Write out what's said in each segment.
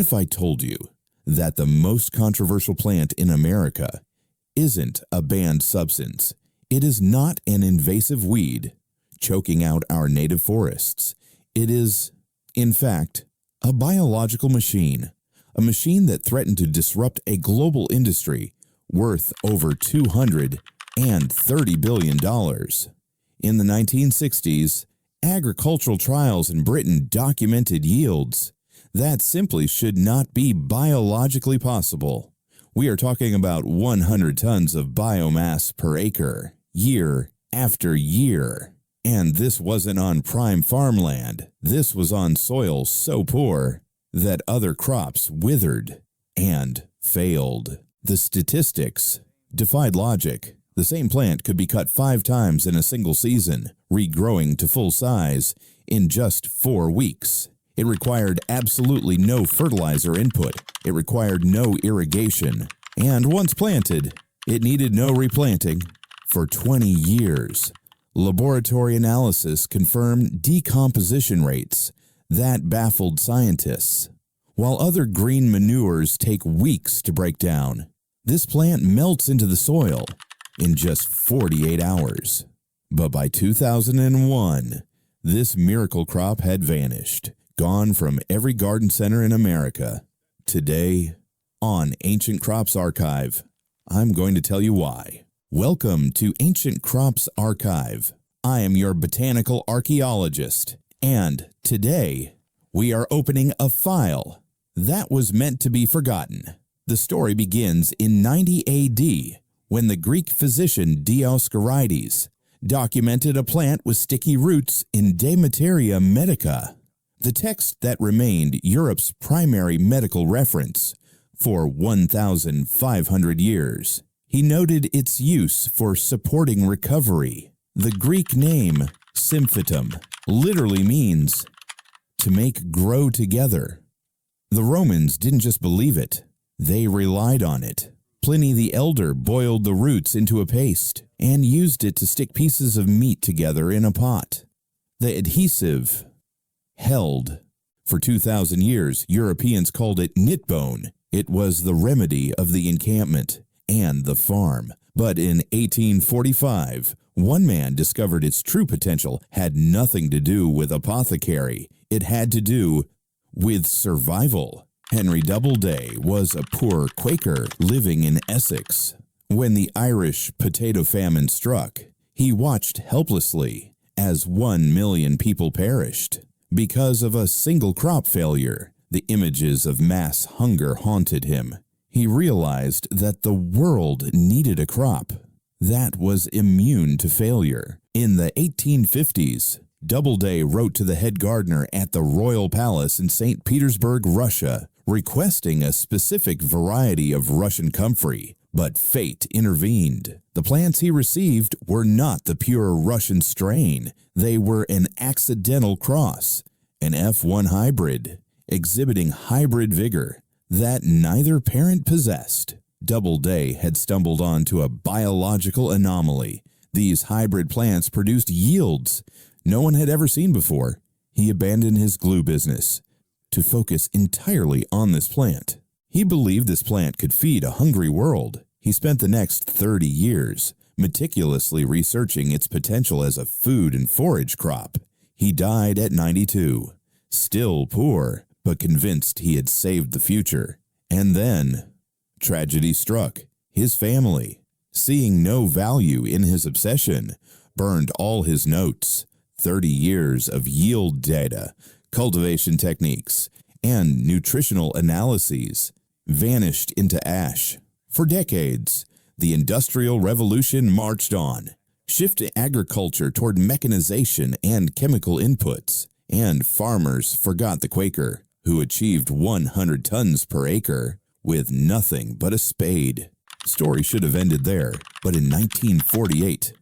if I told you that the most controversial plant in America isn't a banned substance? It is not an invasive weed choking out our native forests. It is, in fact, a biological machine, a machine that threatened to disrupt a global industry worth over $230 billion. In the 1960s, agricultural trials in Britain documented yields that simply should not be biologically possible. We are talking about 100 tons of biomass per acre, year after year. And this wasn't on prime farmland. This was on soil so poor that other crops withered and failed. The statistics defied logic. The same plant could be cut 5 times in a single season, regrowing to full size in just 4 weeks. It required absolutely no fertilizer input. It required no irrigation. And once planted, it needed no replanting. For 20 years, laboratory analysis confirmed decomposition rates that baffled scientists. While other green manures take weeks to break down, this plant melts into the soil in just 48 hours. But by 2001, this miracle crop had vanished, gone from every garden center in America. Today, on Ancient Crops Archive, I'm going to tell you why. Welcome to Ancient Crops Archive. I am your botanical archaeologist, and today we are opening a file that was meant to be forgotten. The story begins in 90 AD when the Greek physician Dioscorides documented a plant with sticky roots in De Materia Medica, the text that remained Europe's primary medical reference for 1,500 years. He noted its use for supporting recovery. The Greek name, symphytum, literally means to make grow together. The Romans didn't just believe it, they relied on it. Pliny the Elder boiled the roots into a paste and used it to stick pieces of meat together in a pot. The adhesive held. For 2,000 years, Europeans called it knitbone. It was the remedy of the encampment and the farm. But in 1845, one man discovered its true potential had nothing to do with apothecary. It had to do with survival. Henry Doubleday was a poor Quaker living in Essex. When the Irish potato famine struck, he watched helplessly as 1 million people perished. Because of a single crop failure, the images of mass hunger haunted him. He realized that the world needed a crop that was immune to failure. In the 1850s, Doubleday wrote to the head gardener at the Royal Palace in St. Petersburg, Russia, requesting a specific variety of Russian comfrey, but fate intervened. The plants he received were not the pure Russian strain. They were an accidental cross, an F1 hybrid, exhibiting hybrid vigor that neither parent possessed. Doubleday had stumbled onto a biological anomaly. These hybrid plants produced yields no one had ever seen before. He abandoned his glue business to focus entirely on this plant. He believed this plant could feed a hungry world. He spent the next 30 years meticulously researching its potential as a food and forage crop. He died at 92, still poor, but convinced he had saved the future. And then, tragedy struck. His family, seeing no value in his obsession, burned all his notes, 30 years of yield data, cultivation techniques, and nutritional analyses vanished into ash. For decades, the Industrial Revolution marched on, shifting agriculture toward mechanization and chemical inputs, and farmers forgot the Quaker, who achieved 100 tons per acre with nothing but a spade. The story should have ended there, but in 1948,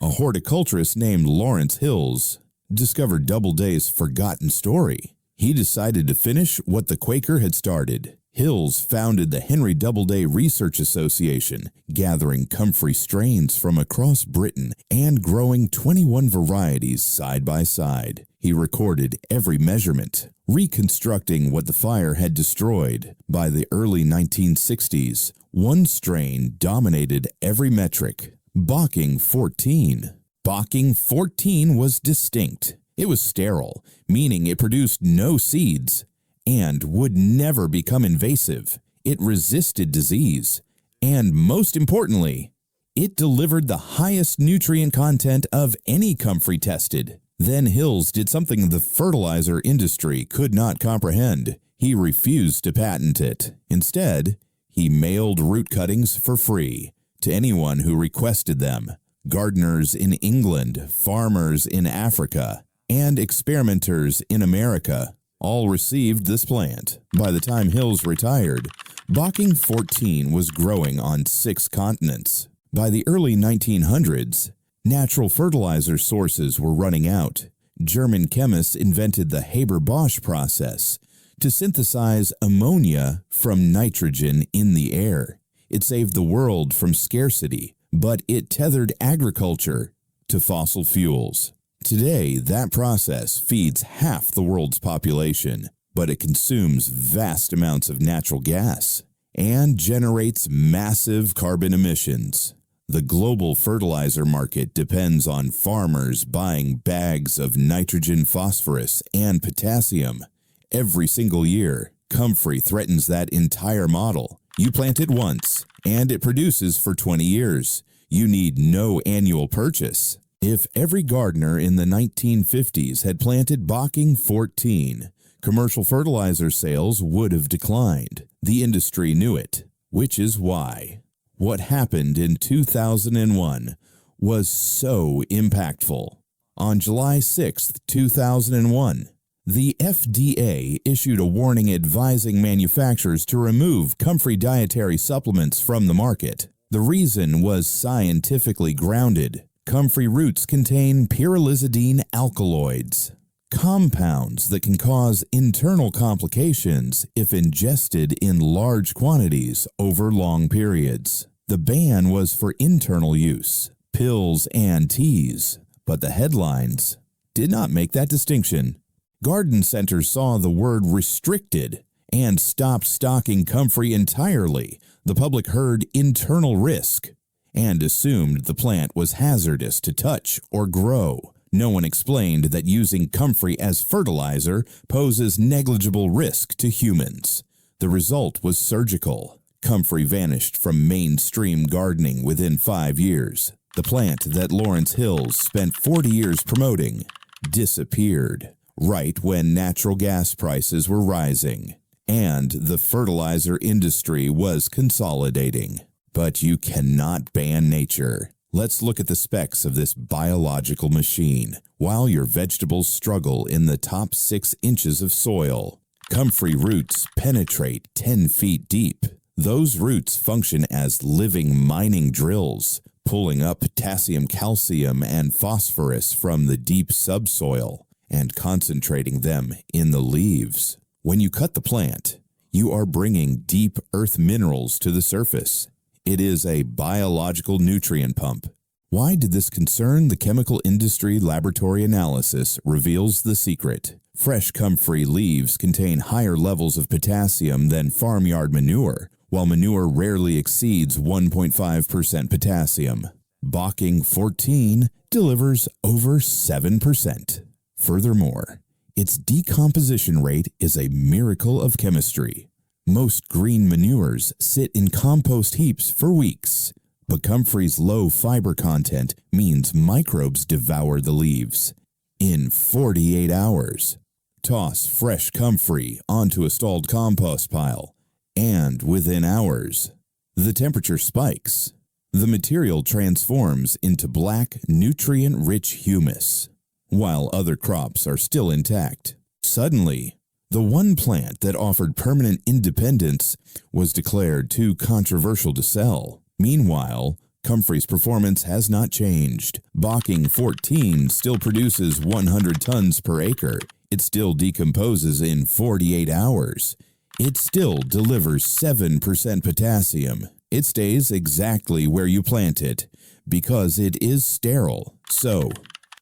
a horticulturist named Lawrence Hills discovered Doubleday's forgotten story. He decided to finish what the Quaker had started. Hills founded the Henry Doubleday Research Association, gathering Comfrey strains from across Britain and growing 21 varieties side by side. He recorded every measurement, reconstructing what the fire had destroyed. By the early 1960s, one strain dominated every metric: Bocking 14. Bocking 14 was distinct. It was sterile, meaning it produced no seeds, and would never become invasive. It resisted disease, and most importantly, it delivered the highest nutrient content of any Comfrey tested. Then Hills did something the fertilizer industry could not comprehend. He refused to patent it. Instead, he mailed root cuttings for free to anyone who requested them. Gardeners in England, farmers in Africa, and experimenters in America all received this plant. By the time Hills retired, Bocking 14 was growing on 6 continents. By the early 1900s, natural fertilizer sources were running out. German chemists invented the Haber-Bosch process to synthesize ammonia from nitrogen in the air. It saved the world from scarcity, but it tethered agriculture to fossil fuels. Today, that process feeds half the world's population, but it consumes vast amounts of natural gas and generates massive carbon emissions. The global fertilizer market depends on farmers buying bags of nitrogen, phosphorus, and potassium every single year. Comfrey threatens that entire model. You plant it once, and it produces for 20 years. You need no annual purchase. If every gardener in the 1950s had planted Bocking 14, commercial fertilizer sales would have declined. The industry knew it, which is why what happened in 2001 was so impactful. On July 6, 2001, the FDA issued a warning advising manufacturers to remove Comfrey dietary supplements from the market. The reason was scientifically grounded. Comfrey roots contain pyrrolizidine alkaloids, compounds that can cause internal complications if ingested in large quantities over long periods. The ban was for internal use, pills and teas, but the headlines did not make that distinction. Garden centers saw the word restricted and stopped stocking Comfrey entirely. The public heard internal risk and assumed the plant was hazardous to touch or grow. No one explained that using Comfrey as fertilizer poses negligible risk to humans. The result was surgical. Comfrey vanished from mainstream gardening within 5 years. The plant that Lawrence Hills spent 40 years promoting disappeared right when natural gas prices were rising and the fertilizer industry was consolidating. But you cannot ban nature. Let's look at the specs of this biological machine while your vegetables struggle in the top 6 inches of soil. Comfrey roots penetrate 10 feet deep. Those roots function as living mining drills, pulling up potassium, calcium, and phosphorus from the deep subsoil and concentrating them in the leaves. When you cut the plant, you are bringing deep earth minerals to the surface. It is a biological nutrient pump. Why did this concern the chemical industry? Laboratory analysis reveals the secret. Fresh Comfrey leaves contain higher levels of potassium than farmyard manure, while manure rarely exceeds 1.5% potassium. Bocking 14 delivers over 7%. Furthermore, its decomposition rate is a miracle of chemistry. Most green manures sit in compost heaps for weeks, but Comfrey's low fiber content means microbes devour the leaves in 48 hours. Toss fresh Comfrey onto a stalled compost pile, and within hours, the temperature spikes. The material transforms into black, nutrient-rich humus, while other crops are still intact. Suddenly, the one plant that offered permanent independence was declared too controversial to sell. Meanwhile, Comfrey's performance has not changed. Bocking 14 still produces 100 tons per acre. It still decomposes in 48 hours. It still delivers 7% potassium. It stays exactly where you plant it because it is sterile. So,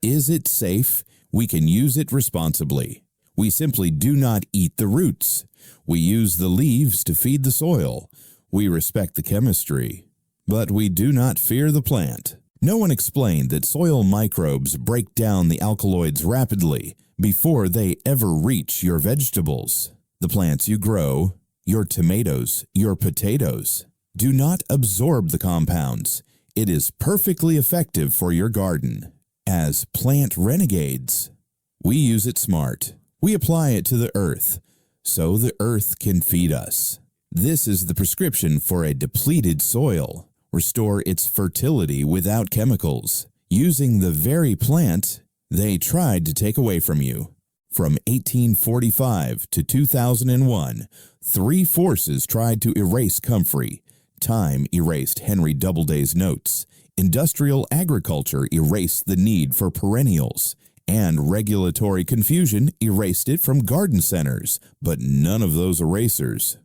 is it safe? We can use it responsibly. We simply do not eat the roots. We use the leaves to feed the soil. We respect the chemistry, but we do not fear the plant. No one explained that soil microbes break down the alkaloids rapidly before they ever reach your vegetables. The plants you grow, your tomatoes, your potatoes, do not absorb the compounds. It is perfectly effective for your garden. As plant renegades, we use it smart. We apply it to the earth, so the earth can feed us. This is the prescription for a depleted soil. Restore its fertility without chemicals, using the very plant they tried to take away from you. From 1845 to 2001, three forces tried to erase Comfrey. Time erased Henry Doubleday's notes. Industrial agriculture erased the need for perennials. And regulatory confusion erased it from garden centers. But none of those erasers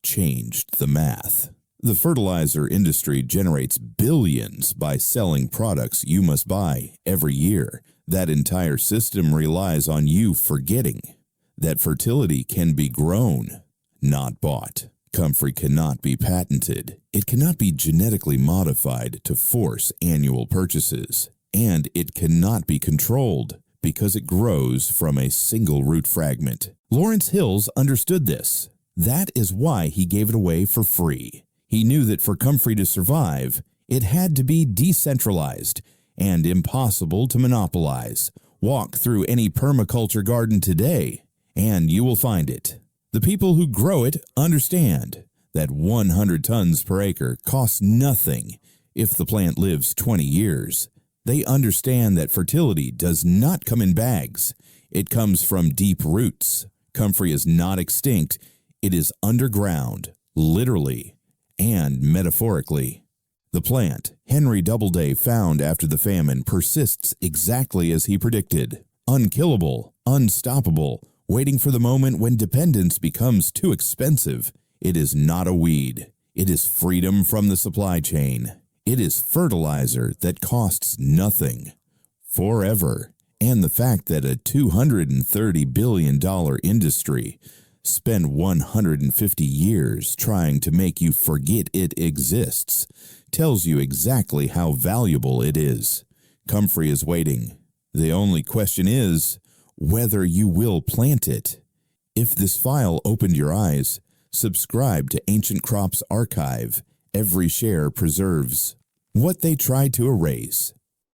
changed the math. The fertilizer industry generates billions by selling products you must buy every year. That entire system relies on you forgetting that fertility can be grown, not bought. Comfrey cannot be patented. It cannot be genetically modified to force annual purchases. And it cannot be controlled because it grows from a single root fragment. Lawrence Hills understood this. That is why he gave it away for free. He knew that for Comfrey to survive, it had to be decentralized and impossible to monopolize. Walk through any permaculture garden today, and you will find it. The people who grow it understand that 100 tons per acre costs nothing if the plant lives 20 years. They understand that fertility does not come in bags. It comes from deep roots. Comfrey is not extinct. It is underground, literally and metaphorically. The plant Henry Doubleday found after the famine persists exactly as he predicted. Unkillable, unstoppable, waiting for the moment when dependence becomes too expensive. It is not a weed. It is freedom from the supply chain. It is fertilizer that costs nothing. Forever. And the fact that a $230 billion industry spent 150 years trying to make you forget it exists tells you exactly how valuable it is. Comfrey is waiting. The only question is whether you will plant it. If this file opened your eyes, subscribe to Ancient Crops Archive. Every share preserves what they tried to erase.